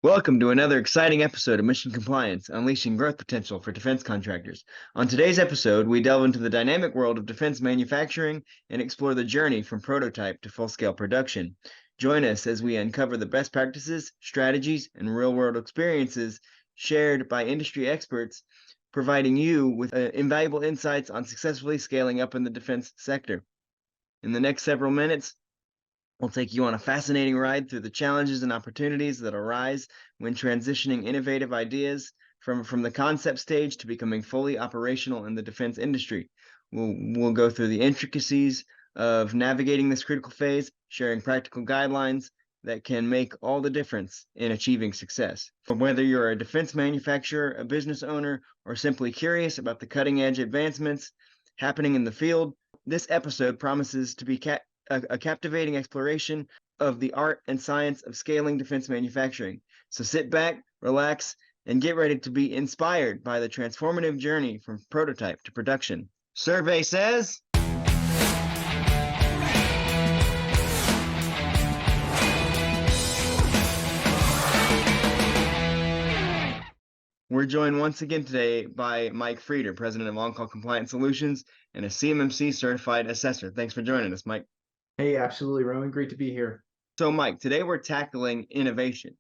Welcome to another exciting episode of Mission Compliance, Unleashing Growth Potential for Defense Contractors. On today's episode, we delve into the dynamic world of defense manufacturing and explore the journey from prototype to full-scale production. Join us as we uncover the best practices, strategies, and real-world experiences shared by industry experts, providing you with invaluable insights on successfully scaling up in the defense sector. In the next several minutes, we'll take you on a fascinating ride through the challenges and opportunities that arise when transitioning innovative ideas from the concept stage to becoming fully operational in the defense industry. We'll go through the intricacies of navigating this critical phase, sharing practical guidelines that can make all the difference in achieving success. Whether you're a defense manufacturer, a business owner, or simply curious about the cutting-edge advancements happening in the field, this episode promises to be a captivating exploration of the art and science of scaling defense manufacturing. So sit back, relax, and get ready to be inspired by the transformative journey from prototype to production. Survey says... We're joined once again today by Mike Frieder, President of On-Call Compliance Solutions and a CMMC certified assessor. Thanks for joining us, Mike. Hey, absolutely, Roman. Great to be here. So, Mike, today we're tackling innovation,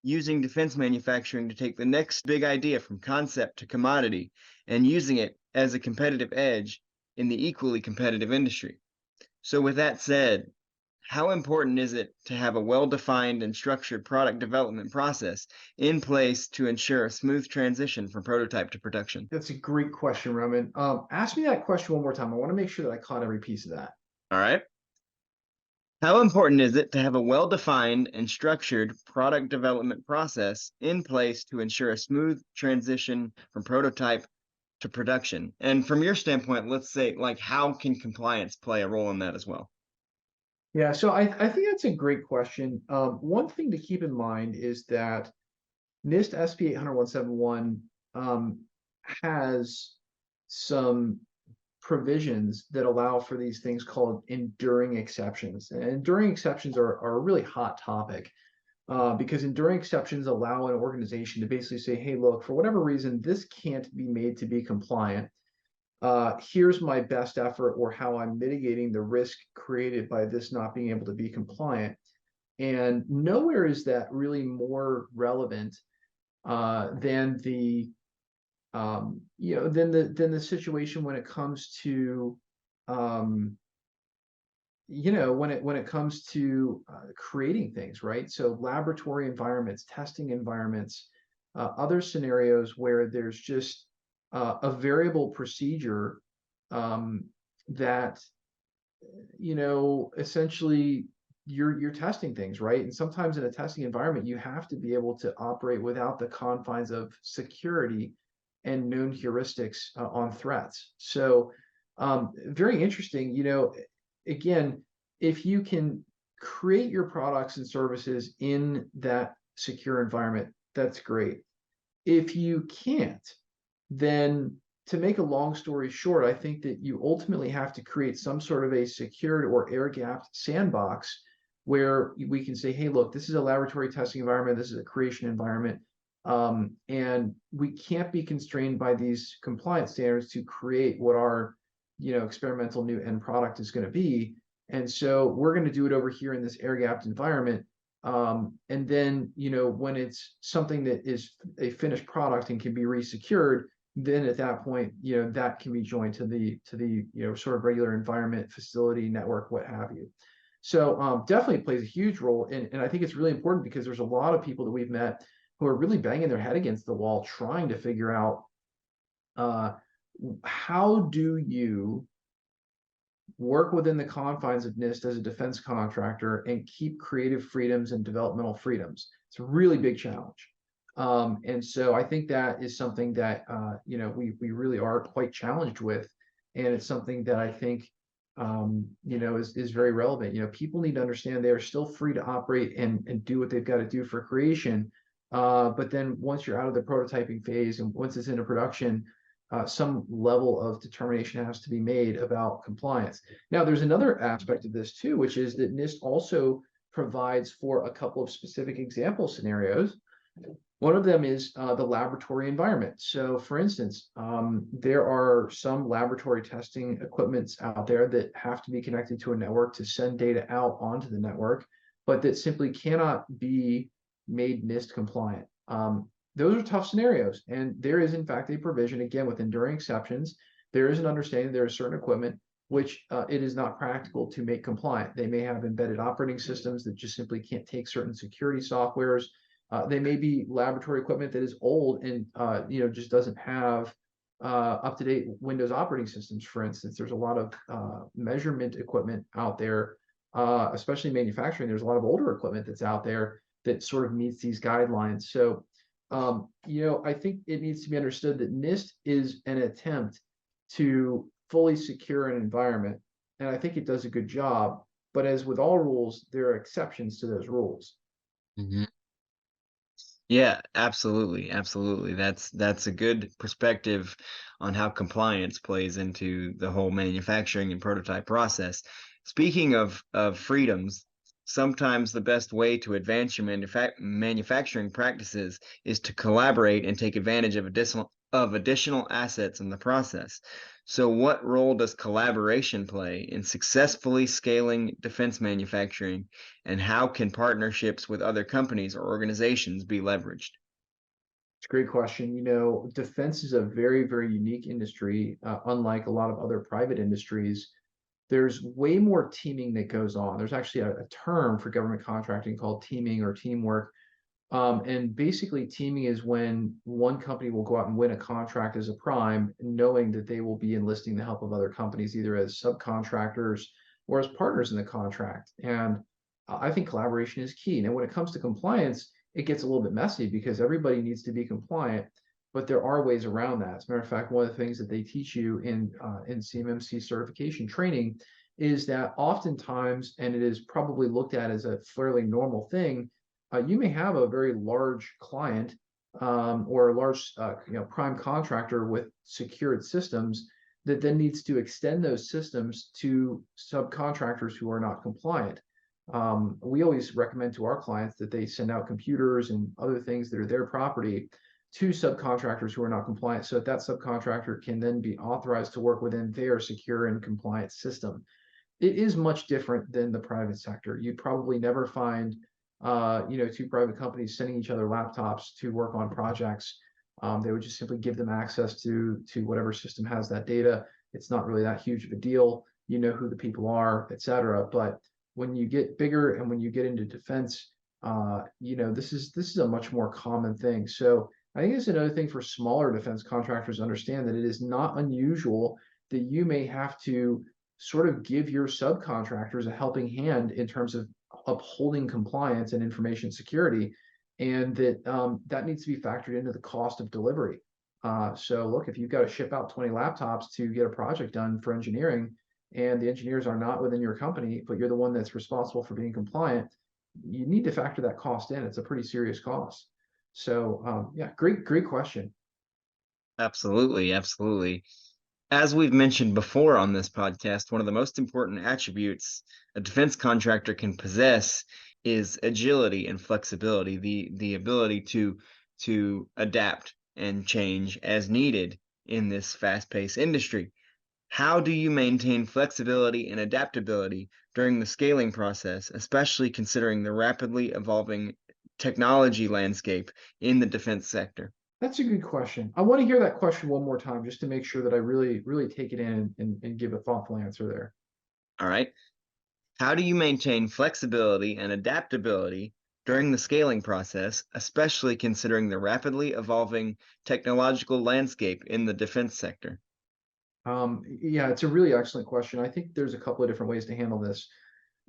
using defense manufacturing to take the next big idea from concept to commodity and using it as a competitive edge in the equally competitive industry. So with that said, how important is it to have a well-defined and structured product development process in place to ensure a smooth transition from prototype to production? That's a great question, Roman. Ask me that question one more time. I want to make sure that I caught every piece of that. All right. How important is it to have a well-defined and structured product development process in place to ensure a smooth transition from prototype to production? And from your standpoint, let's say, like, how can compliance play a role in that as well? Yeah, so I think that's a great question. One thing to keep in mind is that NIST SP 800-171 has some provisions that allow for these things called enduring exceptions. And enduring exceptions are a really hot topic because enduring exceptions allow an organization to basically say, hey, look, for whatever reason, this can't be made to be compliant. Here's my best effort or how I'm mitigating the risk created by this not being able to be compliant. And nowhere is that really more relevant than the than the situation when it comes to when it comes to creating things, right? So laboratory environments, testing environments, other scenarios where there's just a variable procedure that essentially you're testing things, right? And sometimes in a testing environment, you have to be able to operate without the confines of security and known heuristics on threats. So very interesting, again, if you can create your products and services in that secure environment, that's great. If you can't, then to make a long story short, I think that you ultimately have to create some sort of a secured or air-gapped sandbox where we can say, hey, look, this is a laboratory testing environment, this is a creation environment, and we can't be constrained by these compliance standards to create what our experimental new end product is going to be. And so we're going to do it over here in this air-gapped environment. And then, when it's something that is a finished product and can be resecured, then at that point, that can be joined to the sort of regular environment, facility, network, what have you. So definitely plays a huge role. And I think it's really important because there's a lot of people that we've met who are really banging their head against the wall trying to figure out how do you work within the confines of NIST as a defense contractor and keep creative freedoms and developmental freedoms. It's a really big challenge. And so I think that is something that, we really are quite challenged with. And it's something that I think, is very relevant. People need to understand they are still free to operate and do what they've got to do for creation. But then once you're out of the prototyping phase and once it's into production, some level of determination has to be made about compliance. Now, there's another aspect of this too, which is that NIST also provides for a couple of specific example scenarios One of them is the laboratory environment. So, for instance, there are some laboratory testing equipments out there that have to be connected to a network to send data out onto the network, but that simply cannot be made NIST compliant. Those are tough scenarios, and there is, in fact, a provision, again, with enduring exceptions. There is an understanding there is certain equipment which it is not practical to make compliant. They may have embedded operating systems that just simply can't take certain security softwares. They may be laboratory equipment that is old and just doesn't have up-to-date Windows operating systems. For instance, there's a lot of measurement equipment out there, especially manufacturing. There's a lot of older equipment that's out there that sort of meets these guidelines. So, I think it needs to be understood that NIST is an attempt to fully secure an environment, and I think it does a good job. But as with all rules, there are exceptions to those rules. Mhm. Yeah, absolutely, absolutely. That's a good perspective on how compliance plays into the whole manufacturing and prototype process. Speaking of freedoms, sometimes the best way to advance your manufacturing practices is to collaborate and take advantage of additional assets in the process. So what role does collaboration play in successfully scaling defense manufacturing, and how can partnerships with other companies or organizations be leveraged? It's a great question. Defense is a very, very unique industry, unlike a lot of other private industries. There's way more teaming that goes on. There's actually a term for government contracting called teaming or teamwork. And basically, teaming is when one company will go out and win a contract as a prime, knowing that they will be enlisting the help of other companies, either as subcontractors or as partners in the contract. And I think collaboration is key. Now, when it comes to compliance, it gets a little bit messy because everybody needs to be compliant, but there are ways around that. As a matter of fact, one of the things that they teach you in CMMC certification training is that oftentimes, and it is probably looked at as a fairly normal thing, you may have a very large client or a large prime contractor with secured systems that then needs to extend those systems to subcontractors who are not compliant. We always recommend to our clients that they send out computers and other things that are their property to subcontractors who are not compliant, so that subcontractor can then be authorized to work within their secure and compliant system. It is much different than the private sector. You'd probably never find two private companies sending each other laptops to work on projects. They would just simply give them access to whatever system has that data. It's not really that huge of a deal. You know who the people are, et cetera. But when you get bigger and when you get into defense, this is a much more common thing. So I think it's another thing for smaller defense contractors to understand that it is not unusual that you may have to sort of give your subcontractors a helping hand in terms of upholding compliance and information security, and that needs to be factored into the cost of delivery. So look, if you've got to ship out 20 laptops to get a project done for engineering, and the engineers are not within your company, but you're the one that's responsible for being compliant, you need to factor that cost in. It's a pretty serious cost. So yeah, great question. Absolutely, absolutely. As we've mentioned before on this podcast, one of the most important attributes a defense contractor can possess is agility and flexibility, the ability to adapt and change as needed in this fast-paced industry. How do you maintain flexibility and adaptability during the scaling process, especially considering the rapidly evolving technology landscape in the defense sector? That's a good question. I want to hear that question one more time just to make sure that I really take it in and give a thoughtful answer there. All right. How do you maintain flexibility and adaptability during the scaling process, especially considering the rapidly evolving technological landscape in the defense sector? Yeah, it's a really excellent question. I think there's a couple of different ways to handle this.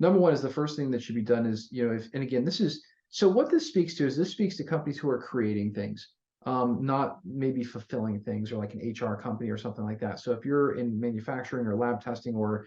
Number one is the first thing that should be done is, if, and again, this is, so what this speaks to is this speaks to companies who are creating things, not maybe fulfilling things or like an HR company or something like that. So if you're in manufacturing or lab testing, or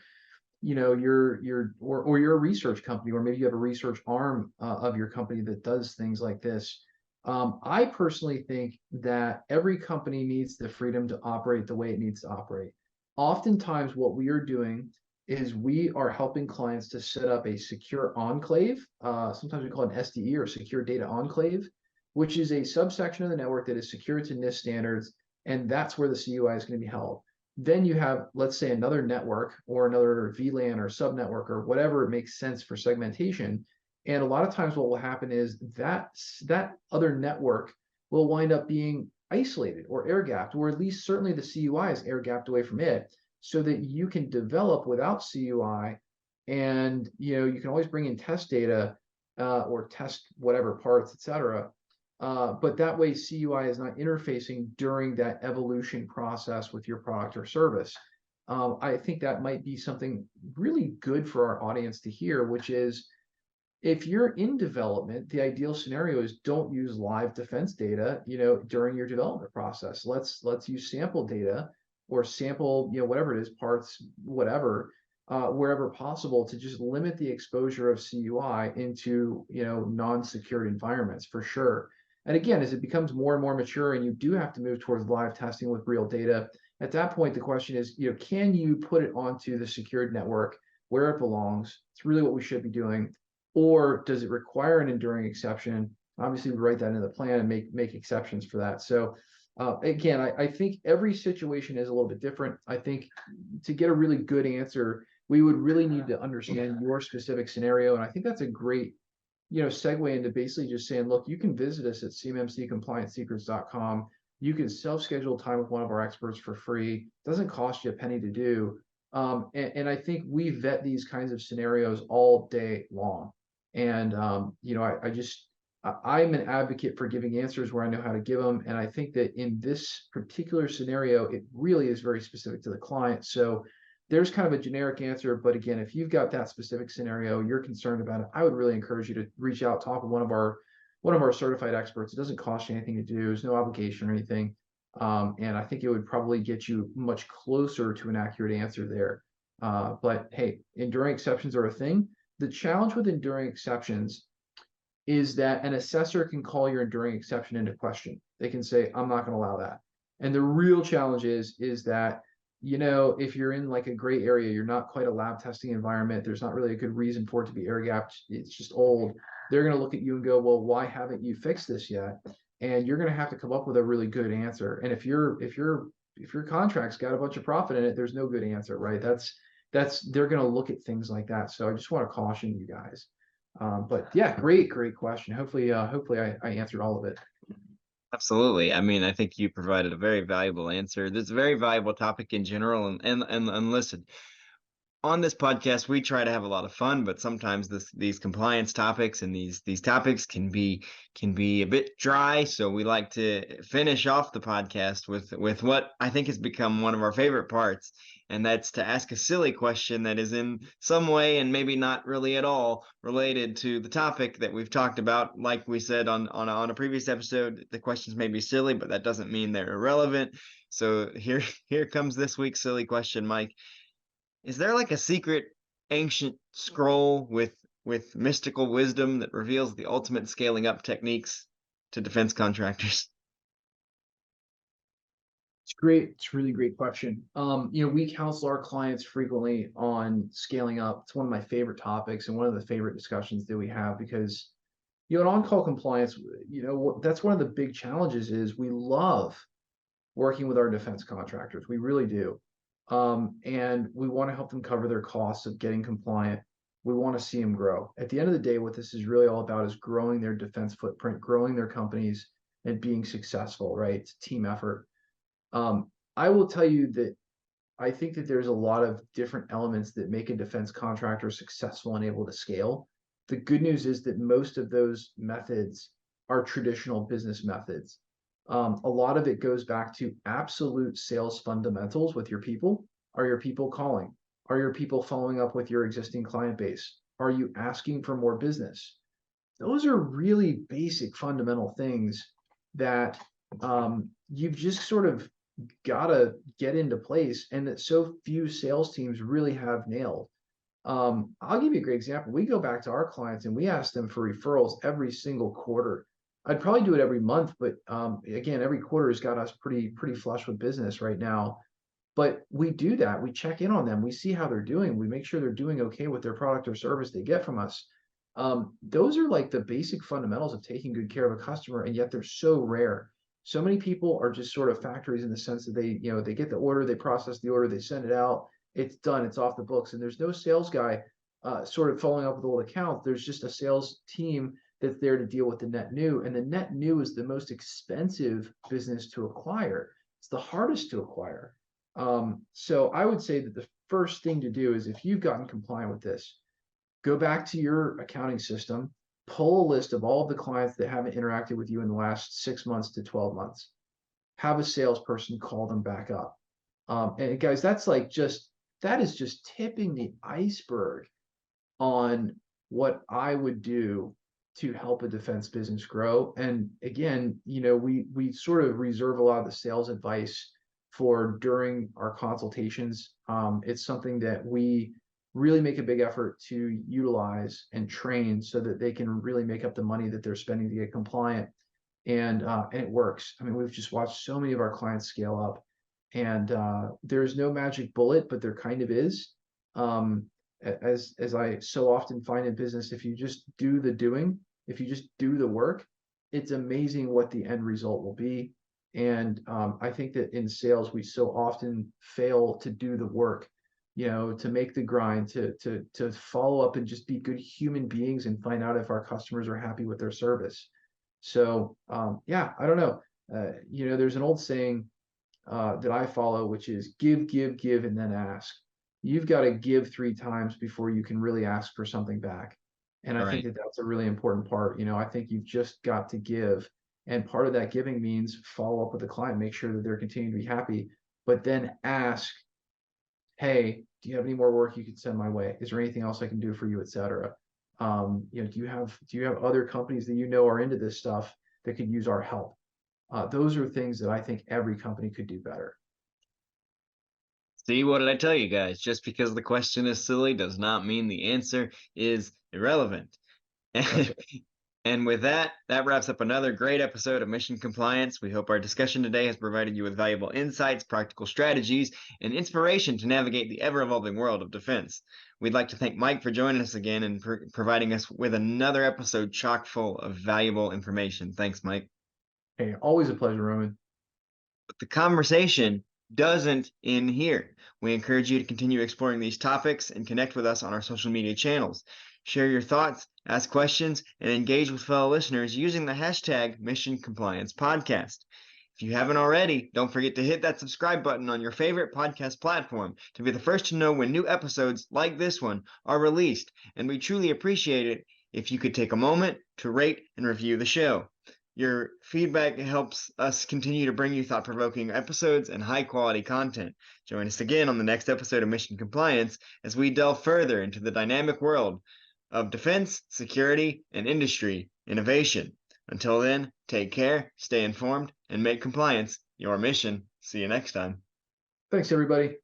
or you're a research company, or maybe you have a research arm of your company that does things like this. I personally think that every company needs the freedom to operate the way it needs to operate. Oftentimes, what we are doing is we are helping clients to set up a secure enclave. Sometimes we call it an SDE or secure data enclave, which is a subsection of the network that is secured to NIST standards, and that's where the CUI is going to be held. Then you have, let's say, another network or another VLAN or subnetwork or whatever it makes sense for segmentation. And a lot of times what will happen is that other network will wind up being isolated or air gapped, or at least certainly the CUI is air gapped away from it, so that you can develop without CUI. And you can always bring in test data or test whatever parts, etc. But that way CUI is not interfacing during that evolution process with your product or service. I think that might be something really good for our audience to hear, which is, if you're in development, the ideal scenario is don't use live defense data, during your development process. Let's use sample data or sample, whatever it is, parts, whatever, wherever possible, to just limit the exposure of CUI into, non-secured environments for sure. And again, as it becomes more and more mature and you do have to move towards live testing with real data, at that point, the question is, can you put it onto the secured network where it belongs? It's really what we should be doing. Or does it require an enduring exception? Obviously, we write that into the plan and make exceptions for that. So again, I think every situation is a little bit different. I think to get a really good answer, we would really need to understand your specific scenario. And I think that's a great, segue into basically just saying, look, you can visit us at cmmccompliancesecrets.com. You can self-schedule time with one of our experts for free. It doesn't cost you a penny to do. And I think we vet these kinds of scenarios all day long. And I'm an advocate for giving answers where I know how to give them. And I think that in this particular scenario, it really is very specific to the client. So there's kind of a generic answer, but again, if you've got that specific scenario, you're concerned about it, I would really encourage you to reach out, talk with one of our certified experts. It doesn't cost you anything to do. There's no obligation or anything. And I think it would probably get you much closer to an accurate answer there. But hey, enduring exceptions are a thing. The challenge with enduring exceptions is that an assessor can call your enduring exception into question. They can say, I'm not going to allow that. And the real challenge is that, if you're in like a gray area, you're not quite a lab testing environment, there's not really a good reason for it to be air gapped, it's just old. They're going to look at you and go, well, why haven't you fixed this yet? And you're going to have to come up with a really good answer. And if your contract's got a bunch of profit in it, there's no good answer, right? They're going to look at things like that. So I just want to caution you guys. But yeah, great question. Hopefully I answered all of it. Absolutely. I mean, I think you provided a very valuable answer. This is a very valuable topic in general. And listen, on this podcast, we try to have a lot of fun, but sometimes these compliance topics and these topics can be a bit dry. So we like to finish off the podcast with what I think has become one of our favorite parts, and that's to ask a silly question that is in some way and maybe not really at all related to the topic that we've talked about. Like we said on a previous episode, the questions may be silly, but that doesn't mean they're irrelevant. So here comes this week's silly question, Mike. Is there like a secret ancient scroll with mystical wisdom that reveals the ultimate scaling up techniques to defense contractors? It's great. It's a really great question. We counsel our clients frequently on scaling up. It's one of my favorite topics and one of the favorite discussions that we have, because, in on-call compliance, that's one of the big challenges is we love working with our defense contractors. We really do. And we want to help them cover their costs of getting compliant. We want to see them grow. At the end of the day, what this is really all about is growing their defense footprint, growing their companies, and being successful, right? It's a team effort. I will tell you that I think that there's a lot of different elements that make a defense contractor successful and able to scale. The good news is that most of those methods are traditional business methods. A lot of it goes back to absolute sales fundamentals with your people. Are your people calling? Are your people following up with your existing client base? Are you asking for more business? Those are really basic fundamental things that you've just sort of got to get into place, and that so few sales teams really have nailed. I'll give you a great example. We go back to our clients and we ask them for referrals every single quarter. I'd probably do it every month, but again, every quarter has got us pretty flush with business right now. But we do that. We check in on them. We see how they're doing. We make sure they're doing okay with their product or service they get from us. Those are like the basic fundamentals of taking good care of a customer, and yet they're so rare. So many people are just sort of factories in the sense that they get the order, they process the order, they send it out, it's done, it's off the books, and there's no sales guy sort of following up with old accounts. There's just a sales team that's there to deal with the net new, and the net new is the most expensive business to acquire. It's the hardest to acquire. So I would say that the first thing to do is, if you've gotten compliant with this, go back to your accounting system, pull a list of all of the clients that haven't interacted with you in the last 6 months to 12 months. Have a salesperson call them back up. And guys, that is just tipping the iceberg on what I would do to help a defense business grow. And again, we sort of reserve a lot of the sales advice for during our consultations. It's something that we really make a big effort to utilize and train so that they can really make up the money that they're spending to get compliant. And it works. I mean, we've just watched so many of our clients scale up, and there's no magic bullet, but there kind of is. As I so often find in business, if you just do the doing, if you just do the work, it's amazing what the end result will be. And I think that in sales, we so often fail to do the work, to make the grind, to follow up and just be good human beings and find out if our customers are happy with their service. So yeah, I don't know. There's an old saying that I follow, which is give, give, give, and then ask. You've got to give 3 times before you can really ask for something back. And I think Right. that that's a really important part. I think you've just got to give. And part of that giving means follow up with the client, make sure that they're continuing to be happy, but then ask, hey, do you have any more work you could send my way? Is there anything else I can do for you, et cetera? Do you have other companies that are into this stuff that could use our help? Those are things that I think every company could do better. See, what did I tell you guys? Just because the question is silly does not mean the answer is irrelevant. That's right. And with that, that wraps up another great episode of Mission Compliance. We hope our discussion today has provided you with valuable insights, practical strategies, and inspiration to navigate the ever-evolving world of defense. We'd like to thank Mike for joining us again and providing us with another episode chock full of valuable information. Thanks, Mike. Hey, always a pleasure, Roman. But the conversation doesn't end here. We encourage you to continue exploring these topics and connect with us on our social media channels. Share your thoughts, ask questions, and engage with fellow listeners using the hashtag Mission Compliance Podcast. If you haven't already, don't forget to hit that subscribe button on your favorite podcast platform to be the first to know when new episodes like this one are released. And we truly appreciate it if you could take a moment to rate and review the show. Your feedback helps us continue to bring you thought-provoking episodes and high-quality content. Join us again on the next episode of Mission Compliance as we delve further into the dynamic world of defense, security, and industry innovation. Until then, take care, stay informed, and make compliance your mission. See you next time. Thanks, everybody.